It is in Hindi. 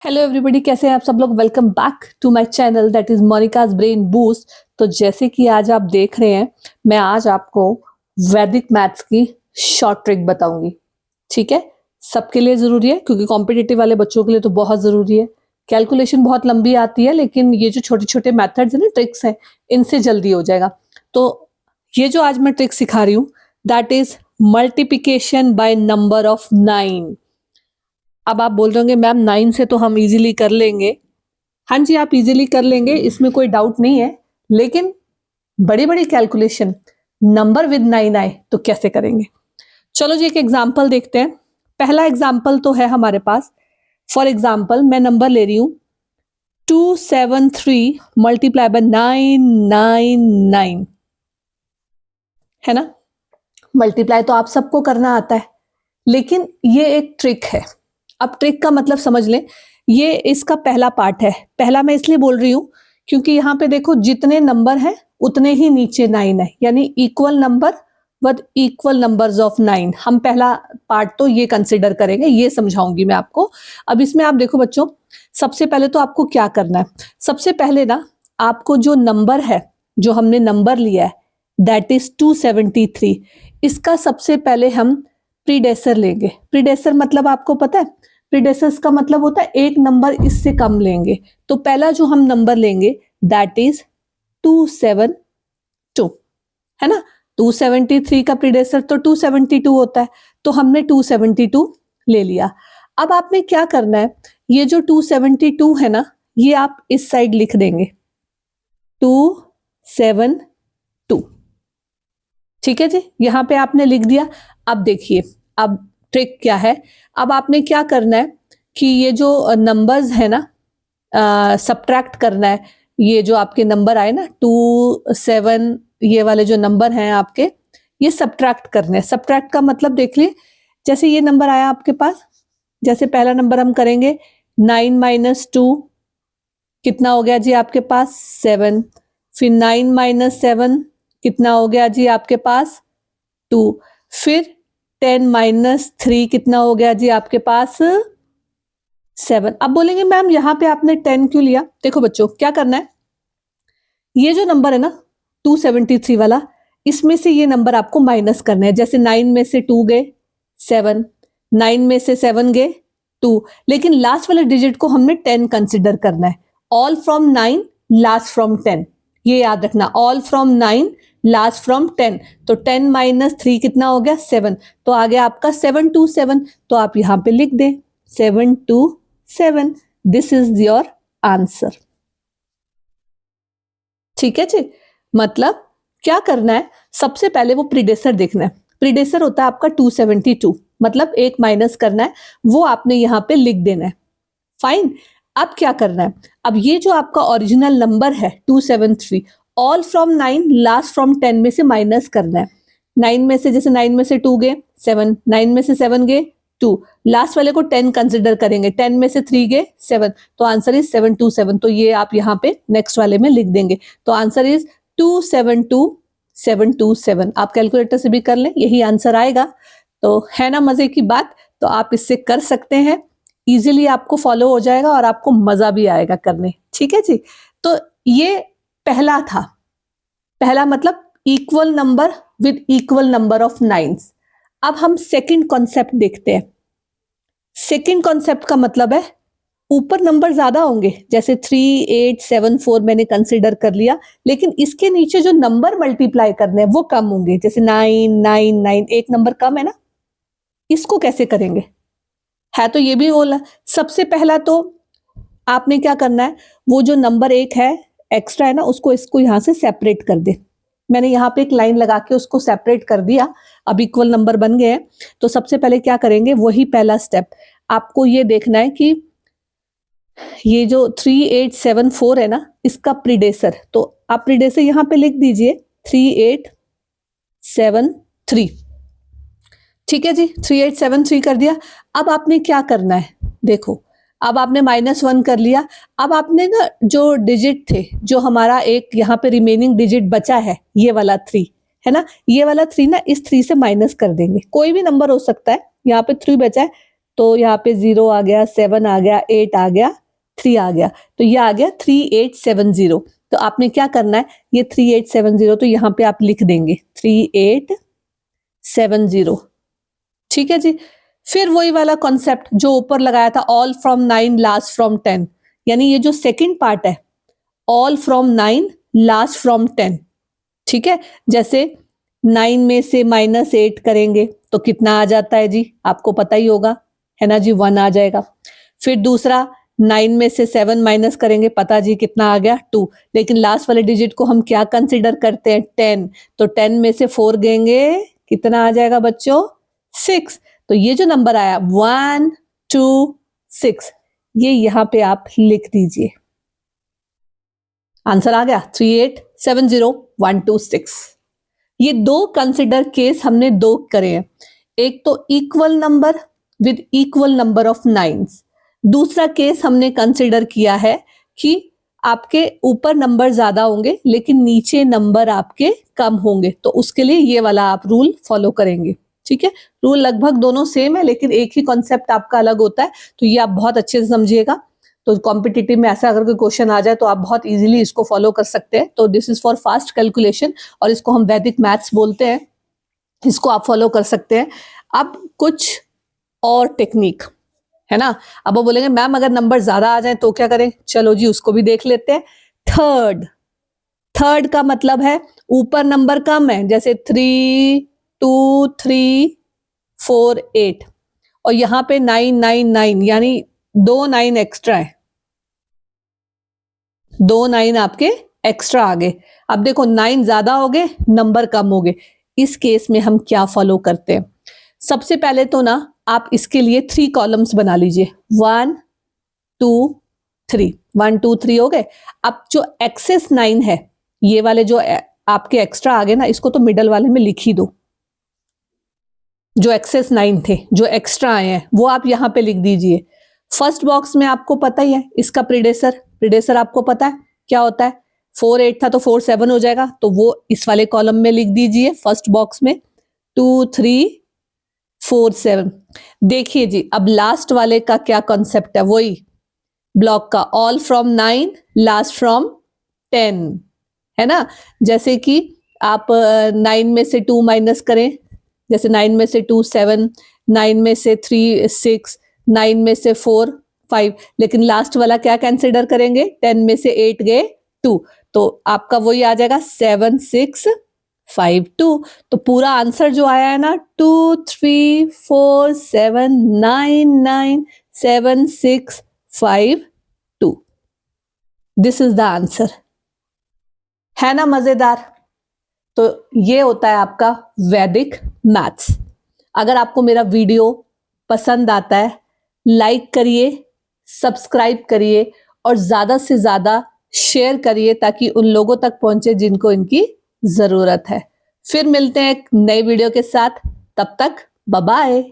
हेलो एवरीबॉडी, कैसे हैं आप सब लोग। Welcome back to my channel that is Monika's brain boost. तो जैसे कि आज आप देख रहे हैं, मैं आज आपको वैदिक मैथ्स की शॉर्ट ट्रिक बताऊंगी। ठीक है, सबके लिए ज़रूरी है क्योंकि कॉम्पिटिटिव वाले बच्चों के लिए तो बहुत ज़रूरी है। कैलकुलेशन बहुत लंबी आती है, लेकिन ये जो छोटे छोटे मैथड्स हैं ना, ट्रिक्स हैं, इनसे जल्दी हो जाएगा। तो ये जो आज मैं ट्रिक सिखा रही हूँ that is multiplication by number of 9। अब आप बोल रहे होंगे मैम 9 से तो हम इजीली कर लेंगे। हाँ जी, आप इजीली कर लेंगे, इसमें कोई डाउट नहीं है। लेकिन बड़ी बड़ी कैलकुलेशन नंबर विद 9 आए तो कैसे करेंगे। चलो जी, एक एग्जाम्पल देखते हैं। पहला एग्जाम्पल तो है हमारे पास। फॉर एग्जाम्पल मैं नंबर ले रही हूं 273 मल्टीप्लाई बाय 999, है ना। मल्टीप्लाई तो आप सबको करना आता है, लेकिन ये एक ट्रिक है। अब ट्रिक का मतलब समझ लें, ये इसका पहला पार्ट है। पहला मैं इसलिए बोल रही हूं क्योंकि यहाँ पे देखो जितने नंबर हैं उतने ही नीचे 9 है, यानी equal number with equal numbers of 9। हम पहला पार्ट तो ये कंसिडर करेंगे, ये समझाऊंगी मैं आपको। अब इसमें आप देखो बच्चों, सबसे पहले तो आपको क्या करना है। सबसे पहले ना आपको जो नंबर है, जो हमने नंबर लिया है दैट इज 273, इसका सबसे पहले हम प्रीडेसर लेंगे। प्रीडेसर मतलब आपको पता है, प्रीडेसर्स का मतलब होता है एक नंबर इससे कम लेंगे। तो पहला जो हम नंबर लेंगे दैट इज 272, है ना। 273 का प्रीडेसर तो 272 होता है, तो हमने 272 ले लिया। अब आपने क्या करना है, ये जो 272 है ना, ये आप इस साइड लिख देंगे 272। ठीक है जी, यहां पे आपने लिख दिया। अब देखिए, अब ट्रिक क्या है। अब आपने क्या करना है कि ये जो नंबर्स है ना, सब्ट्रैक्ट करना है। ये जो आपके नंबर आए ना 27, ये वाले जो नंबर हैं आपके, ये सब्ट्रैक्ट करने हैं। सब्ट्रैक्ट का मतलब देख लिए, जैसे ये नंबर आया आपके पास, जैसे पहला नंबर हम करेंगे 9 माइनस 2, कितना हो गया जी आपके पास 7। फिर 9 माइनस 7 कितना हो गया जी आपके पास 2। फिर 10 माइनस 3 कितना हो गया जी आपके पास 7। अब बोलेंगे मैम यहाँ पे आपने 10 क्यों लिया। देखो बच्चों, क्या करना है, ये जो नंबर है ना 273 वाला, इसमें से ये नंबर आपको माइनस करना है। जैसे 9 में से 2 गए 7, 9 में से 7 गए 2, लेकिन लास्ट वाले डिजिट को हमने 10 कंसिडर करना है। ऑल फ्रॉम 9 लास्ट फ्रॉम 10, ये याद रखना, ऑल फ्रॉम 9 लास्ट फ्रॉम 10। तो 10 माइनस 3 कितना हो गया 7, तो आ गया आपका 727। तो आप यहां पे लिख दें 727, दिस इज योर आंसर। ठीक है जी, मतलब क्या करना है, सबसे पहले वो प्रीडेसर देखना है। प्रीडेसर होता है आपका 272, मतलब एक माइनस करना है, वो आपने यहाँ पे लिख देना है। फाइन। अब क्या करना है, अब ये जो आपका ओरिजिनल नंबर है 273, ऑल फ्रॉम 9 लास्ट फ्रॉम 10 में से माइनस करना है। 9 में से, जैसे 9 में से 2 गए 7, 9 में से 7 गए 2, लास्ट वाले को 10 कंसिडर करेंगे। 10 में से 3 गए 7, तो आंसर इज 727। तो ये आप यहाँ पे नेक्स्ट वाले में लिख देंगे। तो आंसर इज 272727। आप कैलकुलेटर से भी कर लें, यही आंसर आएगा। तो है ना मजे की बात। तो आप इससे कर सकते हैं, इजीली आपको फॉलो हो जाएगा और आपको मजा भी आएगा करने। ठीक है जी, तो ये पहला था। पहला मतलब equal number with equal number of 9s। अब हम सेकंड कॉन्सेप्ट देखते हैं। सेकंड कॉन्सेप्ट का मतलब है ऊपर नंबर ज्यादा होंगे, जैसे 3 8 7 4 मैंने कंसिडर कर लिया, लेकिन इसके नीचे जो नंबर मल्टीप्लाई करने हैं वो कम होंगे, जैसे 9 9 9, एक नंबर कम है ना। इसको कैसे करेंगे, है तो ये भी बोला। सबसे पहला तो आपने क्या करना है, वो जो नंबर एक है एक्स्ट्रा है ना, उसको इसको यहां से सेपरेट कर दे। मैंने यहाँ पे एक लाइन लगा के उसको सेपरेट कर दिया। अब इक्वल नंबर बन गए हैं। तो सबसे पहले क्या करेंगे, वही पहला स्टेप। आपको ये देखना है कि ये जो 3874 है ना, इसका प्रीडेसर, तो आप प्रीडेसर यहां पे लिख दीजिए 3873। ठीक है जी, 3873 कर दिया। अब आपने क्या करना है, देखो अब आपने -1 कर लिया। अब आपने ना जो डिजिट थे, जो हमारा एक यहाँ पे रिमेनिंग डिजिट बचा है, ये वाला 3 है ना, ये वाला 3 ना इस 3 से माइनस कर देंगे। कोई भी नंबर हो सकता है, यहाँ पे 3 बचा है तो यहाँ पे 0 आ गया, 7 आ गया, 8 आ गया, 3 आ गया, तो ये आ गया 3870। तो आपने क्या करना है, ये 3870 तो यहाँ पे आप लिख देंगे 3870, ठीक है जी। फिर वही वाला कॉन्सेप्ट जो ऊपर लगाया था, ऑल फ्रॉम 9 लास्ट फ्रॉम 10, यानी ये जो सेकंड पार्ट है, ऑल फ्रॉम 9 लास्ट फ्रॉम 10, ठीक है। जैसे 9 में से -8 करेंगे तो कितना आ जाता है जी, आपको पता ही होगा, है ना जी, 1 आ जाएगा। फिर दूसरा 9 में से 7 माइनस करेंगे, पता जी कितना आ गया, 2। लेकिन लास्ट वाले डिजिट को हम क्या कंसिडर करते हैं, 10, तो 10 में से 4 गएंगे, कितना आ जाएगा बच्चों, 6। तो ये जो नंबर आया 1 2 6, ये यहां पे आप लिख दीजिए, आंसर आ गया 3870126। ये दो कंसिडर केस हमने दो करे हैं, एक तो equal number with equal number of nines, दूसरा केस हमने कंसिडर किया है कि आपके ऊपर नंबर ज्यादा होंगे लेकिन नीचे नंबर आपके कम होंगे, तो उसके लिए ये वाला आप रूल फॉलो करेंगे, ठीक है। रूल लगभग दोनों सेम है लेकिन एक ही कॉन्सेप्ट आपका अलग होता है, तो ये आप बहुत अच्छे से समझिएगा। तो कॉम्पिटिटिव में ऐसा अगर कोई क्वेश्चन आ जाए तो आप बहुत इजीली इसको फॉलो कर सकते हैं। तो this is for fast calculation और इसको हम वैदिक मैथ्स बोलते हैं, इसको आप फॉलो कर सकते हैं। अब कुछ और टेक्निक है ना, अब वो बोलेंगे मैम अगर नंबर ज्यादा आ जाए तो क्या करें, चलो जी उसको भी देख लेते हैं। थर्ड का मतलब है ऊपर नंबर कम है, जैसे 3 2 3 4 8 और यहाँ पे 9 9 9, यानी 2 9 एक्स्ट्रा है, 2 9 आपके एक्स्ट्रा आ गए। अब देखो 9 ज्यादा हो गए, नंबर कम हो गए, इस केस में हम क्या फॉलो करते हैं, सबसे पहले तो ना आप इसके लिए 3 कॉलम्स बना लीजिए, 1 2 3, 1 2 3 हो गए। अब जो एक्सेस 9 है, ये वाले जो आपके एक्स्ट्रा आ गए ना, इसको तो मिडल वाले में लिख ही दो, जो एक्सेस 9 थे जो एक्स्ट्रा आए हैं वो आप यहां पे लिख दीजिए। फर्स्ट बॉक्स में आपको पता ही है इसका प्रीडेसर आपको पता है क्या होता है, 4 8 था तो 4 7 हो जाएगा, तो वो इस वाले कॉलम में लिख दीजिए फर्स्ट बॉक्स में 2 3 4 7। देखिए जी अब लास्ट वाले का क्या कॉन्सेप्ट है, वही ब्लॉक का, ऑल फ्रॉम 9 लास्ट फ्रॉम 10, है ना। जैसे कि आप 9 में से 2 माइनस करें, जैसे 9 में से 2 7, 9 में से 3 6, 9 में से 4 5, लेकिन लास्ट वाला क्या कंसीडर करेंगे, 10 में से 8 गए 2, तो आपका वही आ जाएगा 7 6 5 2। तो पूरा आंसर जो आया है ना 2 3 4 7 9 9 7 6 5 2, दिस इज द आंसर, है ना मजेदार। तो ये होता है आपका वैदिक मैथ्स। अगर आपको मेरा वीडियो पसंद आता है, लाइक करिए, सब्सक्राइब करिए और ज्यादा से ज्यादा शेयर करिए ताकि उन लोगों तक पहुंचे जिनको इनकी जरूरत है। फिर मिलते हैं एक नए वीडियो के साथ, तब तक बाय बाय।